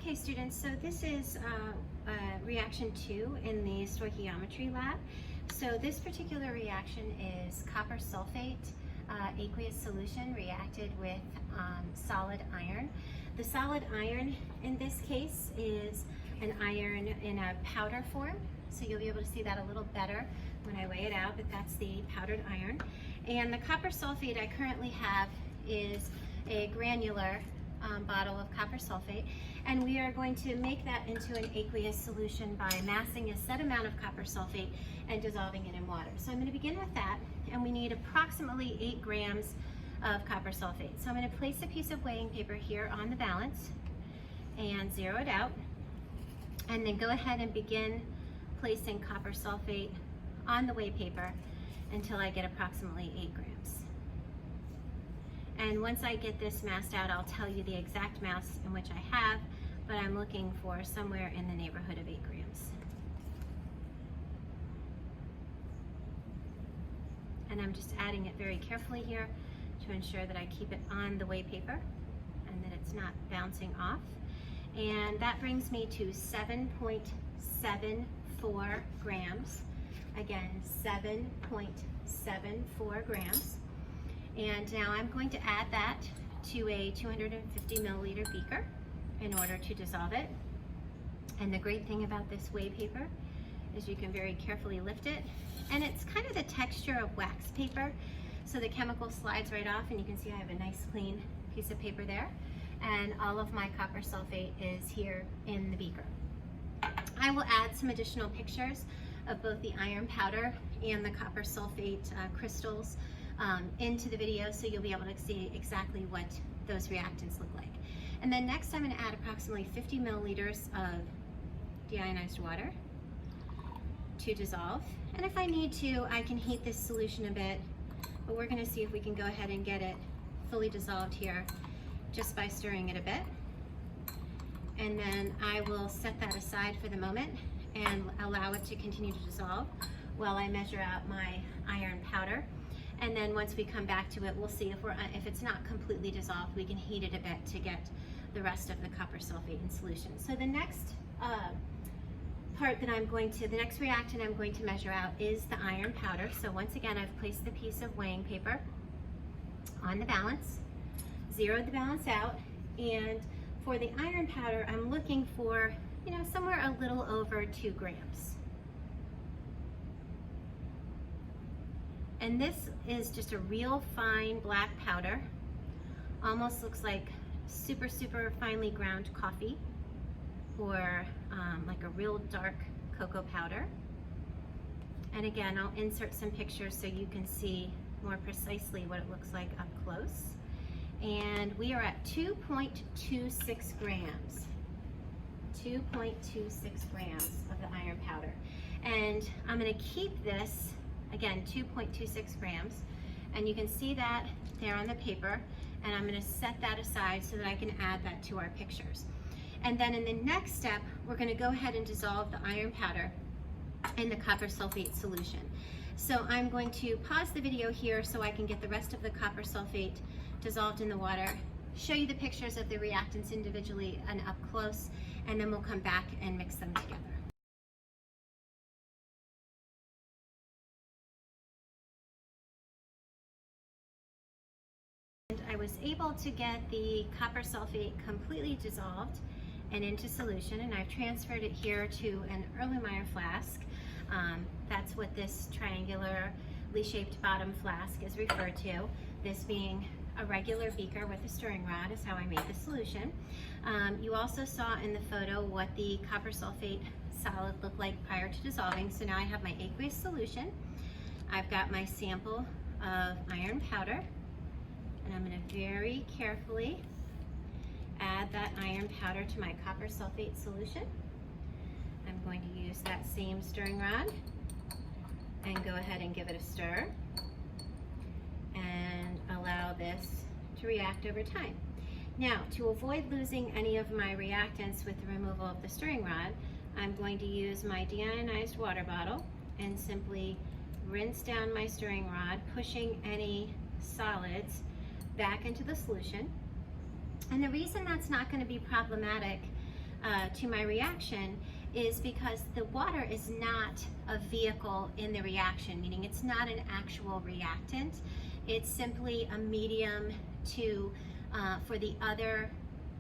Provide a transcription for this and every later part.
Okay, students, so this is reaction 2 in the stoichiometry lab. So this particular reaction is copper sulfate aqueous solution reacted with solid iron. The solid iron in this case is an iron in a powder form, so you'll be able to see that a little better when I weigh it out, but that's the powdered iron. And the copper sulfate I currently have is a granular bottle of copper sulfate, and we are going to make that into an aqueous solution by massing a set amount of copper sulfate and dissolving it in water. So I'm going to begin with that, and we need approximately 8 grams of copper sulfate. So I'm going to place a piece of weighing paper here on the balance and zero it out, and then go ahead and begin placing copper sulfate on the weigh paper until I get approximately 8 grams. And once I get this massed out, I'll tell you the exact mass in which I have, but I'm looking for somewhere in the neighborhood of 8 grams. And I'm just adding it very carefully here to ensure that I keep it on the weigh paper and that it's not bouncing off. And that brings me to 7.74 grams. Again, 7.74 grams. And now I'm going to add that to a 250 milliliter beaker in order to dissolve it. And the great thing about this weigh paper is you can very carefully lift it, and it's kind of the texture of wax paper, so the chemical slides right off, and you can see I have a nice clean piece of paper there, and all of my copper sulfate is here in the beaker. I will add some additional pictures of both the iron powder and the copper sulfate crystals into the video, so you'll be able to see exactly what those reactants look like. And then next I'm going to add approximately 50 milliliters of deionized water to dissolve. And if I need to, I can heat this solution a bit, but we're going to see if we can go ahead and get it fully dissolved here just by stirring it a bit. And then I will set that aside for the moment and allow it to continue to dissolve while I measure out my iron powder. And then once we come back to it, we'll see if it's not completely dissolved, we can heat it a bit to get the rest of the copper sulfate in solution. So the next the next reactant I'm going to measure out is the iron powder. So once again, I've placed the piece of weighing paper on the balance, zeroed the balance out, and for the iron powder, I'm looking for, somewhere a little over 2 grams. And this is just a real fine black powder. Almost looks like super, super finely ground coffee, or like a real dark cocoa powder. And again, I'll insert some pictures so you can see more precisely what it looks like up close. And we are at 2.26 grams. 2.26 grams of the iron powder. And I'm going to keep this, again, 2.26 grams, and you can see that there on the paper, and I'm going to set that aside so that I can add that to our pictures. And then in the next step, we're going to go ahead and dissolve the iron powder in the copper sulfate solution. So I'm going to pause the video here so I can get the rest of the copper sulfate dissolved in the water, show you the pictures of the reactants individually and up close, and then we'll come back and mix them together. I was able to get the copper sulfate completely dissolved and into solution, and I've transferred it here to an Erlenmeyer flask. That's what this triangularly shaped bottom flask is referred to. This being a regular beaker with a stirring rod is how I made the solution. You also saw in the photo what the copper sulfate solid looked like prior to dissolving. So now I have my aqueous solution. I've got my sample of iron powder, and I'm going to very carefully add that iron powder to my copper sulfate solution. I'm going to use that same stirring rod and go ahead and give it a stir and allow this to react over time. Now, to avoid losing any of my reactants with the removal of the stirring rod, I'm going to use my deionized water bottle and simply rinse down my stirring rod, pushing any solids back into the solution. And the reason that's not going to be problematic to my reaction is because the water is not a vehicle in the reaction, meaning it's not an actual reactant. It's simply a medium to for the other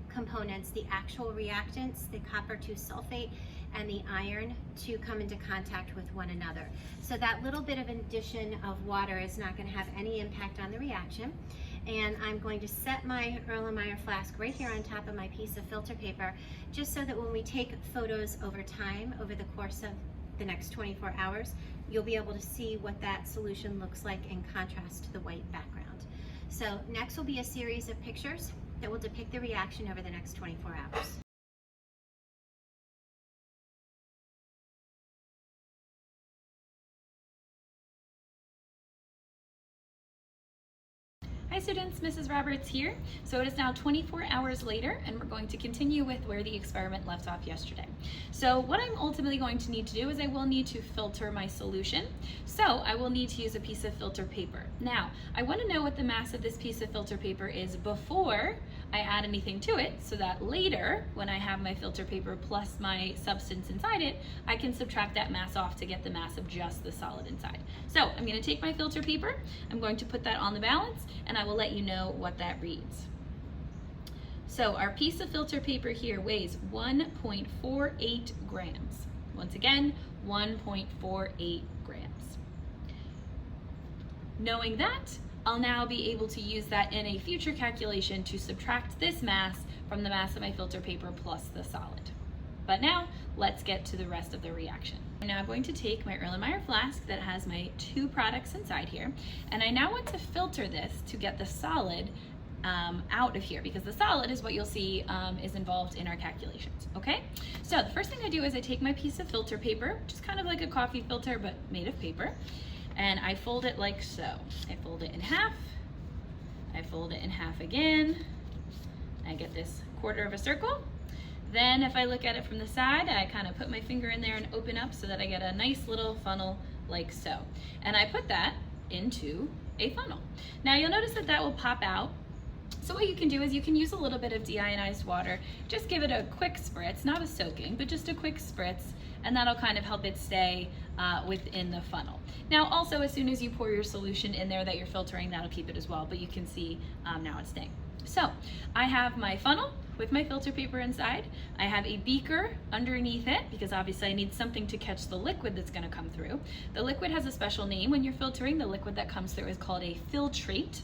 components, the actual reactants, the copper 2 sulfate and the iron, to come into contact with one another. So that little bit of addition of water is not going to have any impact on the reaction. And I'm going to set my Erlenmeyer flask right here on top of my piece of filter paper, just so that when we take photos over time, over the course of the next 24 hours, you'll be able to see what that solution looks like in contrast to the white background. So next will be a series of pictures that will depict the reaction over the next 24 hours. Hi students, Mrs. Roberts here. So it is now 24 hours later and we're going to continue with where the experiment left off yesterday. So what I'm ultimately going to need to do is I will need to filter my solution. So I will need to use a piece of filter paper. Now, I want to know what the mass of this piece of filter paper is before I add anything to it, so that later, when I have my filter paper plus my substance inside it, I can subtract that mass off to get the mass of just the solid inside. So I'm going to take my filter paper, I'm going to put that on the balance, and I will let you know what that reads. So our piece of filter paper here weighs 1.48 grams. Once again, 1.48 grams. Knowing that, I'll now be able to use that in a future calculation to subtract this mass from the mass of my filter paper plus the solid. But now, let's get to the rest of the reaction. I'm now going to take my Erlenmeyer flask that has my 2 products inside here, and I now want to filter this to get the solid out of here, because the solid is what you'll see is involved in our calculations, okay? So the first thing I do is I take my piece of filter paper, which is kind of like a coffee filter but made of paper, and I fold it like so. I fold it in half, I fold it in half again, I get this quarter of a circle. Then if I look at it from the side, I kind of put my finger in there and open up so that I get a nice little funnel like so. And I put that into a funnel. Now you'll notice that that will pop out. So what you can do is you can use a little bit of deionized water, just give it a quick spritz, not a soaking, but just a quick spritz, and that'll kind of help it stay within the funnel. Now also, as soon as you pour your solution in there that you're filtering, that'll keep it as well, but you can see now it's staying. So I have my funnel with my filter paper inside. I have a beaker underneath it, because obviously I need something to catch the liquid that's gonna come through. The liquid has a special name when you're filtering. The liquid that comes through is called a filtrate.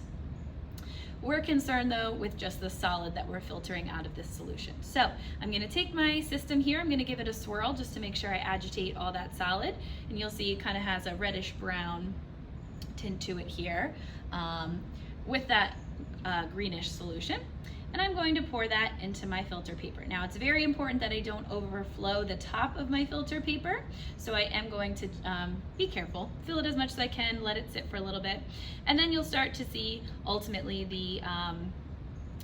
We're concerned though with just the solid that we're filtering out of this solution. So I'm gonna take my system here, I'm gonna give it a swirl just to make sure I agitate all that solid, and you'll see it kind of has a reddish brown tint to it here with that greenish solution. And I'm going to pour that into my filter paper. Now it's very important that I don't overflow the top of my filter paper, so I am going to be careful, fill it as much as I can, let it sit for a little bit, and then you'll start to see ultimately the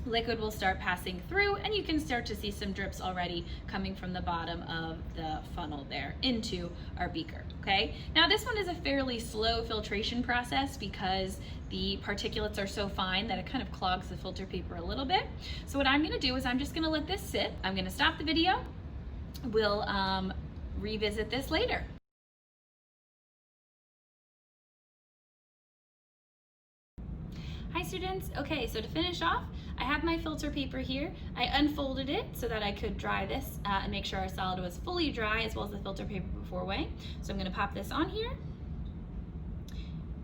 liquid will start passing through, and you can start to see some drips already coming from the bottom of the funnel there into our beaker, okay? Now this one is a fairly slow filtration process because the particulates are so fine that it kind of clogs the filter paper a little bit. So what I'm gonna do is I'm just gonna let this sit. I'm gonna stop the video. We'll revisit this later. Hi students, okay, so to finish off, I have my filter paper here. I unfolded it so that I could dry this and make sure our solid was fully dry, as well as the filter paper before weighing. So I'm gonna pop this on here.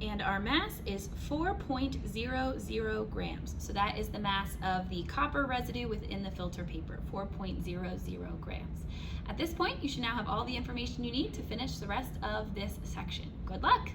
And our mass is 4.00 grams. So that is the mass of the copper residue within the filter paper, 4.00 grams. At this point, you should now have all the information you need to finish the rest of this section. Good luck!